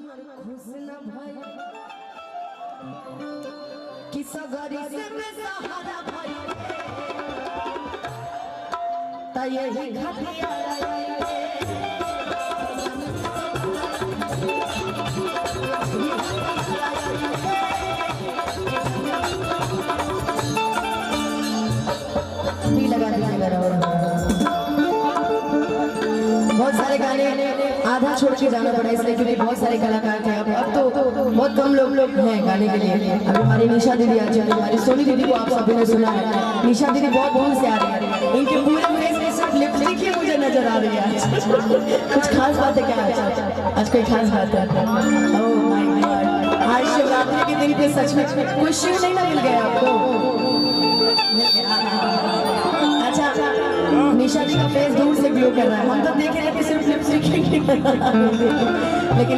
खुश न भाई कि सगरी से में सहारा भाई ता यही घटिया लगा दीजिएगा। बहुत सारे गाने आधा छोड़ के जाना पड़ा इसलिए क्योंकि बहुत सारे कलाकार थे। अब तो बहुत कम लोग हैं गाने के लिए। अभी हमारी निशा दीदी आज हमारी सोनी दीदी को आप सभी ने सुना है। निशा दीदी बहुत दूर से आ रही है, इनके पूरे फेस में सिर्फ लिपस्टिक ही मुझे नजर आ रही है। कुछ खास बात है क्या आज कोई खास बात है? ओह माय गॉड, आज शिवरात्रि के दिन पे सच में कोई शिव नहीं ना मिल गया आपको? अच्छा, निशा जी का फेस दूर से ग्लो कर रहा है। हम तो देख रहे हैं कि सिर्फ लिपस्टिक ही लेकिन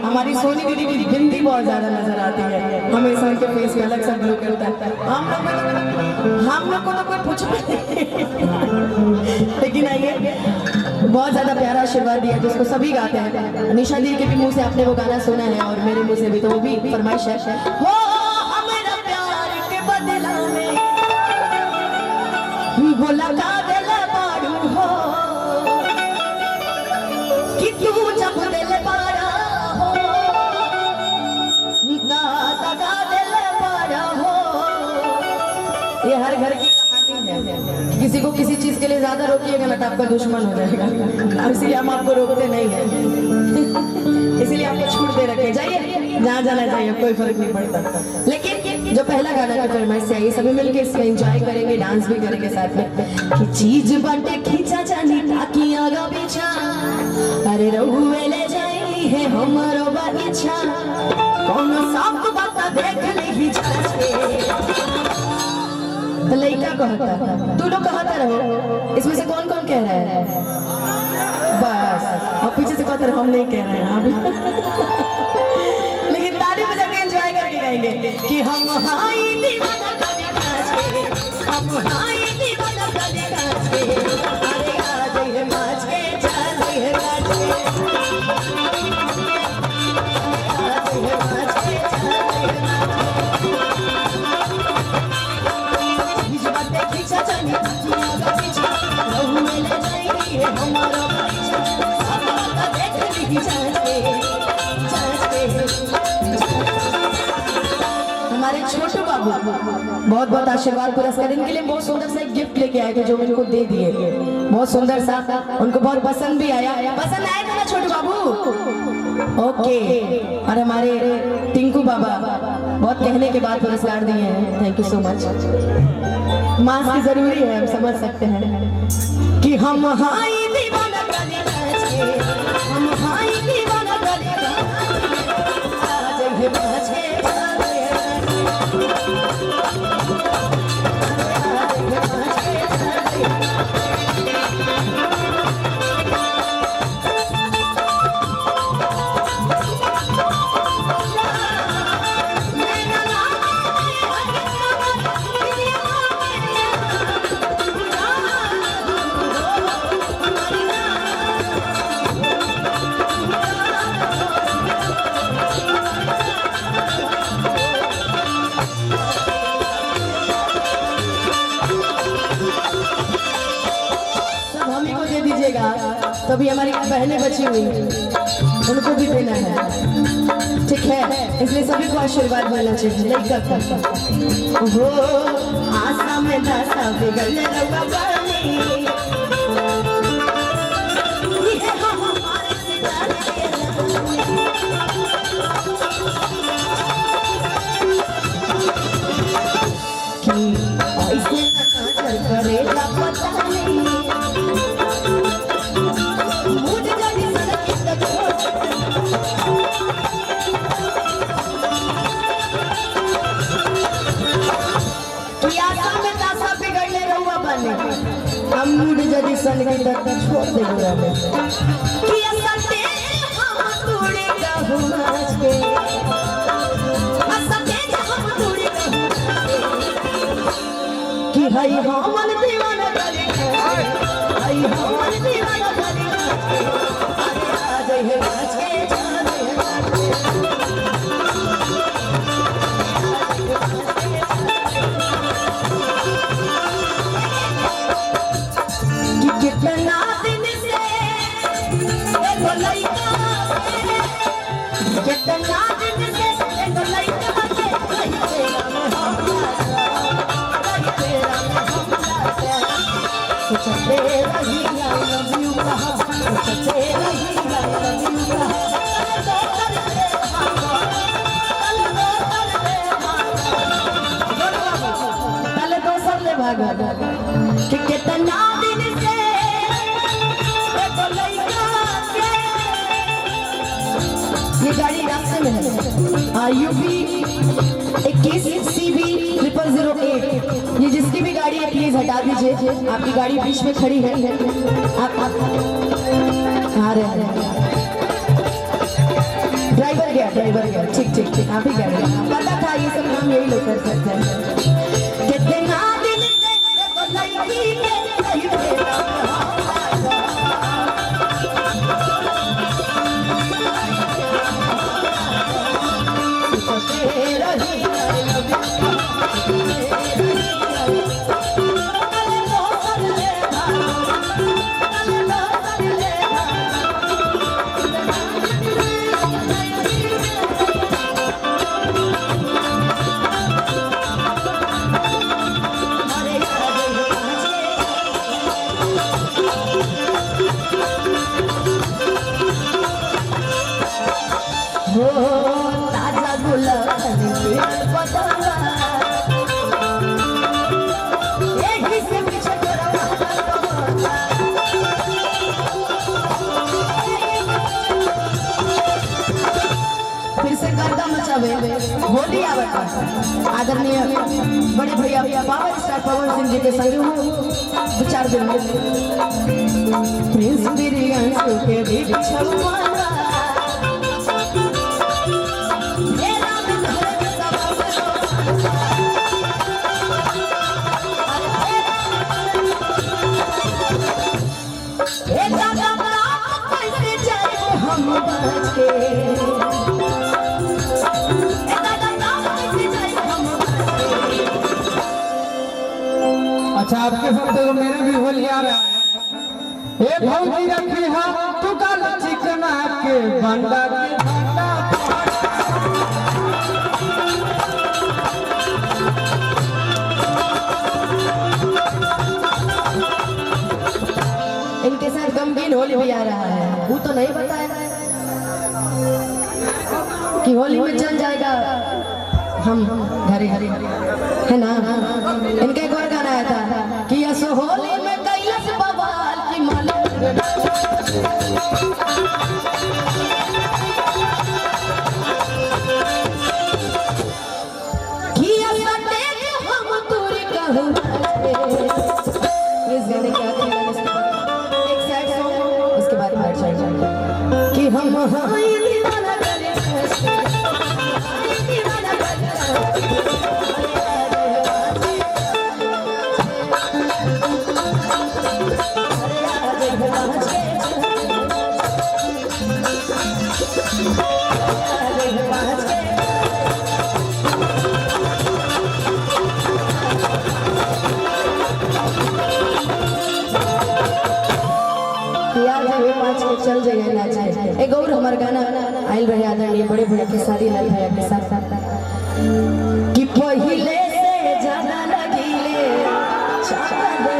हमारी सोनी दीदी की बिंदी बहुत ज्यादा नजर आती है, हमेशा उनके फेस में अलग सा ग्लो करता है। हम लोग को तो कोई पूछ लेकिन आइए, बहुत ज्यादा प्यारा आशीर्वाद दिया जिसको सभी गाते हैं। निशा जी के भी मुंह से आपने वो गाना सुना है और मेरे मुंह से भी, तो वो भी फरमाइश है। वो लगा दिल बारू हो कि तू जब दिल बारा हो ना लगा दिल बारा हो। ये हर घर की कहानी है। किसी को किसी चीज के लिए ज्यादा रोकिएगा ना तो आपका दुश्मन हो जाएगा, इसलिए हम आपको रोकते नहीं है। इसीलिए आपको छूट दे रखे, जाइए जहाँ जाना चाहिए, कोई फर्क नहीं पड़ता। लेकिन जो पहला गाना का फरमाइश से आई, सभी मिलके इसमें एंजॉय करेंगे, डांस भी करेंगे साथ में। कि चीज बाटे खींचा जानी ताकि आगा पीछा, अरे रहुए ले जाई है हमारो बाइछा, कौन साफ बात देख नहीं जाए। तो लड़का कहता, तू लोग कहता रहो, इसमें से कौन कौन कह रहा है? बस, और पीछे से कहते रहो हम नहीं कह रहे हैं। लेकिन ताली बजा के एंजॉय करके गाएंगे कि हम हाय दीवाना कभी नाचे, हम हाय दीवाना कभी नाचे, अरे आ जाइए नाचे, चलिए नाचे, आ जाइए नाचे, चलिए नाचे। खींचा जानी दुनिया का पीछा, रहुए ले जाएंगे हमारा पीछा, सब बात देख ली जाए। हमारे छोटू बाबू बहुत बहुत आशीर्वाद पुरस्कार, इनके लिए बहुत सुंदर सा एक गिफ्ट लेके आए थे जो इनको दे दिए। बहुत सुंदर सा, उनको बहुत पसंद भी आया। पसंद आया था ना छोटू बाबू? ओके। और हमारे टिंकू बाबा बहुत कहने के बाद पुरस्कार दिए हैं, thank you so much. Mask जरूरी है, हम समझ सकते हैं कि हम हाय दीवाना कभी नाचे, हम हाय दीवाना कभी नाचे, तभी हमारी बहनें बची हुई उनको भी देना है, ठीक है? इसलिए सभी को आशीर्वाद मिलना चाहिए। हो आशा में दासा बिगड़ने लगा पानी, कि ऐसे करेगा पता नहीं। हम मूड जदी सन के तक छोड़ दे रहे कि असते हम तोड़े कहू नाच के, असते हम तोड़े कि हई हमन दीवाना करे, हई हमन दीवाना करे, अरे आ जाइए नाच के, चले नाच के। कि कितना दिन से ये गाड़ी रास्ते में है यूपी 21 CB0008। ये जिसकी भी गाड़ी है प्लीज हटा दीजिए, आपकी गाड़ी बीच में खड़ी है। आप आ रहे हैं, ड्राइवर गया ठीक ठीक ठीक, आप ही कह रहे हैं, पता था ये सब काम यही लोग कर सकते हैं। कितना दिन से लड़की के ताजा गुलाब फिर से गर्दा मचावे होली आवता। आदरणीय बड़े भैया पावर स्टार पवन सिंह जी के संग हूँ 2-4 दिन में प्रिंस बिरियानी के बिछवा अच्छा आपके साथ तो मेरे भी होली आ रहा है। एक भौजी रखी है तू कल चिकना के बंदा के बंदा इनके साथ गमगीन होली भी आ रहा है। वो तो नहीं बताया कि होली में चल जाएगा हम घरे घरे है ना। इनका एक और गाना आया था कि असो होली में कैलाश बवाल की मालिक कि असो देख हम दूरी कहूँ इस गाने के आगे एक सैड सॉन्ग उसके बाद बैठ जाएगा कि हम दीवाना करे चल जाइए ना जाए एक और हमारा गाना आयल रहे आदरणीय बड़े भैया के शादी लाल भैया के साथ कि पहिले से ज्यादा लगिले चाहती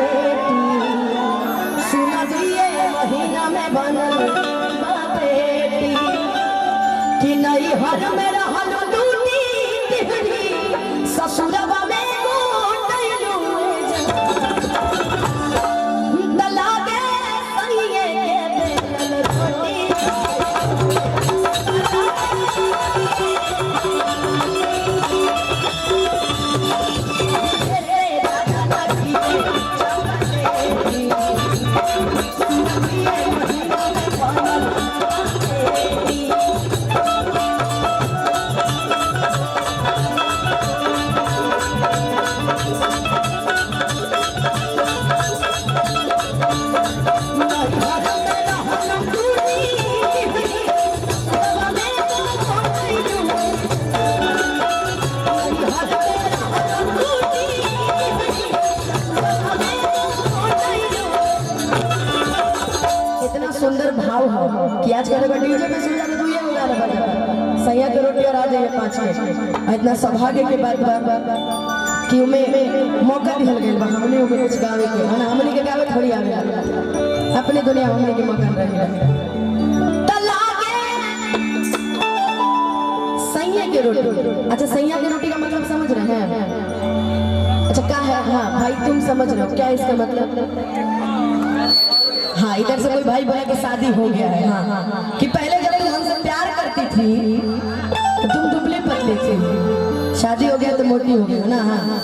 सुना दिए महीना में बनल बेटी कि नहीं हर में रहल दूती तिहरी ससुरवा में कि आज कल अगर डीजे पे सुन जाते तो ये गाना बजा सैया के रोटी और आ जाइए 5 के। इतना सौभाग्य के बाद कि उमें मौका दिहल गइल बा हमनी के कुछ गावे के है ना। हमनी के गावे थोड़ी आवे अपने दुनिया हमनी के मकान रही सैया के रोटी। अच्छा सैया की रोटी का मतलब समझ रहे हैं? अच्छा क्या है? हाँ भाई तुम समझ रहे हो क्या इसका मतलब? हाँ इधर से कोई भाई बोला कि शादी हो गया है। हाँ कि पहले जब तुम हमसे प्यार करती थी तो तुम दुबले पतले थे, शादी हो गया तो मोटी हो गई ना। हाँ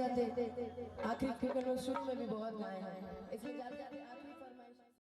आखिरी शुरू में भी बहुत गाए हैं इसलिए